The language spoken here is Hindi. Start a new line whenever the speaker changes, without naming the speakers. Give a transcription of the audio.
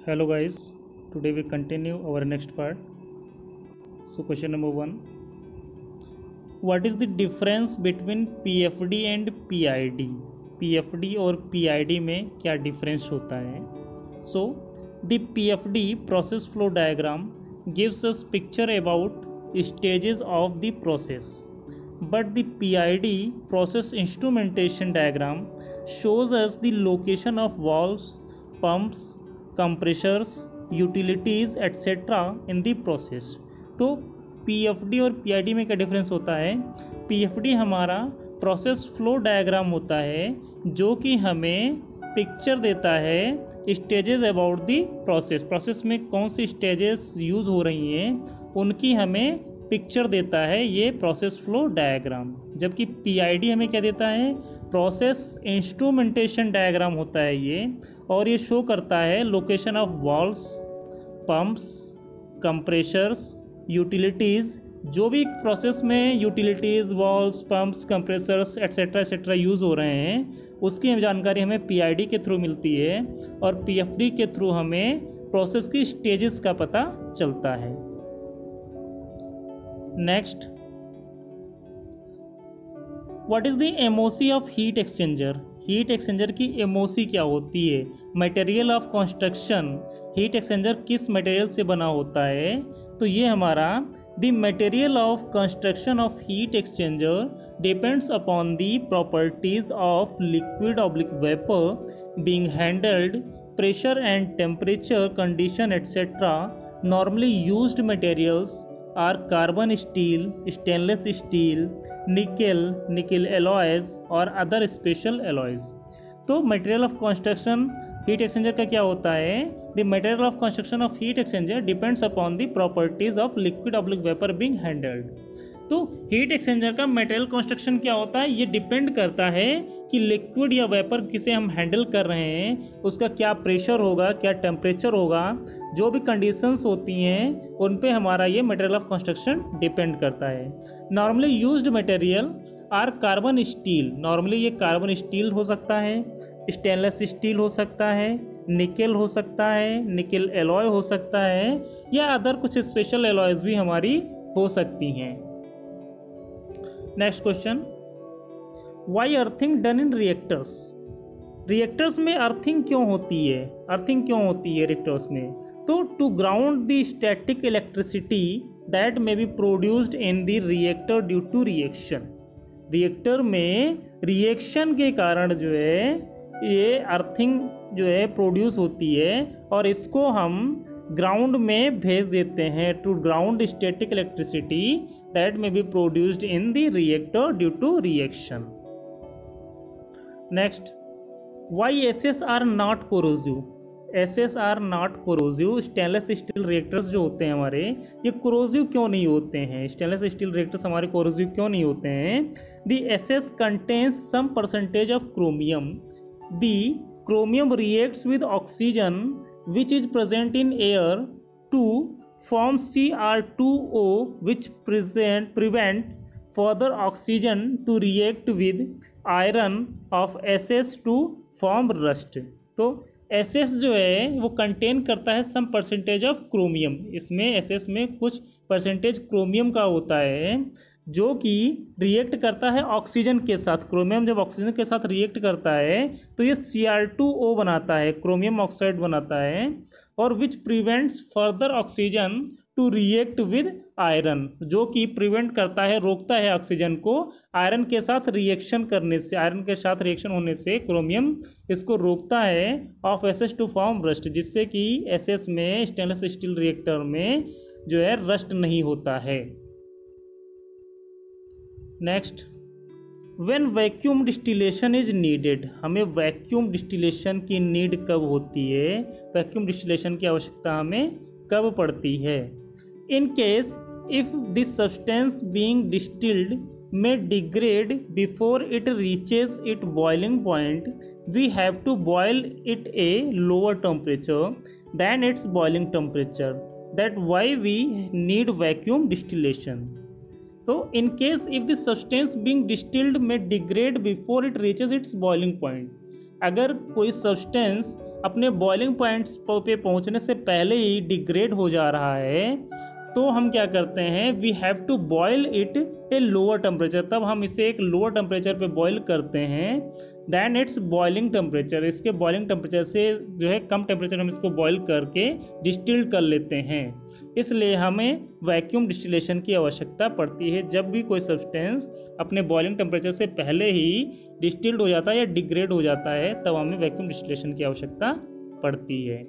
Hello guys, today we continue our next part. So question number 1, what is the difference between PFD and PID? PFD और PID में क्या difference होता है? So the PFD process flow diagram gives us picture about stages of the process, but the PID process instrumentation diagram shows us the location of valves, pumps, compressors, utilities etcetera in the process. तो पीएफडी और पीआईडी में क्या डिफरेंस होता है? पीएफडी हमारा प्रोसेस फ्लो डायग्राम होता है जो कि हमें पिक्चर देता है स्टेजेस अबाउट दी प्रोसेस में कौन सी स्टेजेस यूज़ हो रही हैं उनकी हमें पिक्चर देता है ये प्रोसेस फ्लो डायग्राम। जबकि पीआईडी हमें क्या देता है? प्रोसेस इंस्ट्रूमेंटेशन डायग्राम होता है ये, और ये शो करता है location of valves, pumps, compressors, utilities. जो भी प्रोसेस में utilities, valves, pumps, compressors etcetera use हो रहे हैं उसकी जानकारी हमें पीआईडी के थ्रू मिलती है, और पीएफडी के थ्रू हमें प्रोसेस की स्टेजेस का पता चलता है। Next, what is the MOC of heat exchanger? Heat exchanger की एमओसी क्या होती है? Material of construction. Heat exchanger किस मटेरियल से बना होता है? तो ये हमारा the material of construction of heat exchanger depends upon the properties of liquid oblique vapour being handled, pressure and temperature condition etcetera. Normally used materials are carbon steel, stainless steel, nickel alloys और other special alloys। तो material of construction heat exchanger का क्या होता है? The material of construction of heat exchanger depends upon the properties of liquid oblique vapour being handled. तो हीट एक्सचेंजर का मटेरियल कंस्ट्रक्शन क्या होता है? ये डिपेंड करता है कि लिक्विड या वेपर किसे हम हैंडल कर रहे हैं उसका क्या प्रेशर होगा, क्या टेम्परेचर होगा, जो भी कंडीशंस होती हैं उन पे हमारा ये मटेरियल ऑफ कंस्ट्रक्शन डिपेंड करता है। Normally used material are carbon steel. Normally ये कार्बन स्टील हो सकता है, स्टेनलेस स्टील हो सकता है, निकेल हो सकता है, निकेल एलॉय हो सकता है, या अदर कुछ स्पेशल एलॉयज भी हमारी हो सकती हैं। Next question, why earthing done in reactors? Reactors में अर्थिंग क्यों होती है? अर्थिंग क्यों होती है रिएक्टर्स में? तो to ground the static electricity that may be produced in the reactor due to reaction. Reactor में रिएक्शन के कारण जो है ये अर्थिंग जो है प्रोड्यूस होती है, और इसको हम ग्राउंड में भेज देते हैं to ground static electricity that may be produced in the reactor due to reaction. Next, why SS are not corrosive? SS are not corrosive. Stainless steel reactors जो होते हैं हमारे ये कोरोसिव क्यों नहीं होते हैं? स्टेनलेस स्टील रिएक्टर्स हमारे कोरोसिव क्यों नहीं होते हैं? The SS contains some percentage of chromium. The chromium reacts with oxygen which is present in air to form Cr2O, which prevents further oxygen to react with iron of SS to form rust। तो SS जो है वो कंटेन करता है सम परसेंटेज ऑफ क्रोमियम। इसमें SS में कुछ परसेंटेज क्रोमियम का होता है जो कि रिएक्ट करता है ऑक्सीजन के साथ। क्रोमियम जब ऑक्सीजन के साथ रिएक्ट करता है तो ये Cr2O बनाता है, क्रोमियम ऑक्साइड बनाता है, और which prevents further oxygen to react with iron, जो कि प्रिवेंट करता है, रोकता है ऑक्सीजन को आयरन के साथ रिएक्शन करने से। आयरन के साथ रिएक्शन होने से क्रोमियम इसको रोकता है of SS to form rust, जिससे कि एसएस में स्टेनलेस स्टील रिएक्टर में जो है रस्ट नहीं होता है। Next, when vacuum distillation is needed? हमें वैक्यूम डिस्टिलेशन की नीड कब होती है? वैक्यूम डिस्टिलेशन की आवश्यकता हमें कब पड़ती है? In case if this substance being distilled may degrade before it reaches its boiling point, we have to boil it a lower temperature than its boiling temperature. That's why we need vacuum distillation. So in case if the substance being distilled may degrade before it reaches its boiling point, अगर कोई सब्सटेंस अपने बॉइलिंग पॉइंट्स पे पहुंचने से पहले ही डिग्रेड हो जा रहा है तो हम क्या करते हैं, we have to boil it a lower temperature, तब हम इसे एक लोअर टेम्परेचर पे बॉयल करते हैं दैन इट्स बॉइलिंग टेम्परेचर, इसके बॉइलिंग टेम्परेचर से जो है कम टेम्परेचर हम इसको बॉयल करके डिस्टिल्ड कर लेते हैं। इसलिए हमें वैक्यूम डिस्टिलेशन की आवश्यकता पड़ती है। जब भी कोई सब्सटेंस अपने बॉइलिंग टेम्परेचर से पहले ही डिस्टिल्ड हो जाता है या डिग्रेड हो जाता है तब हमें वैक्यूम डिस्टिलेशन की आवश्यकता पड़ती है।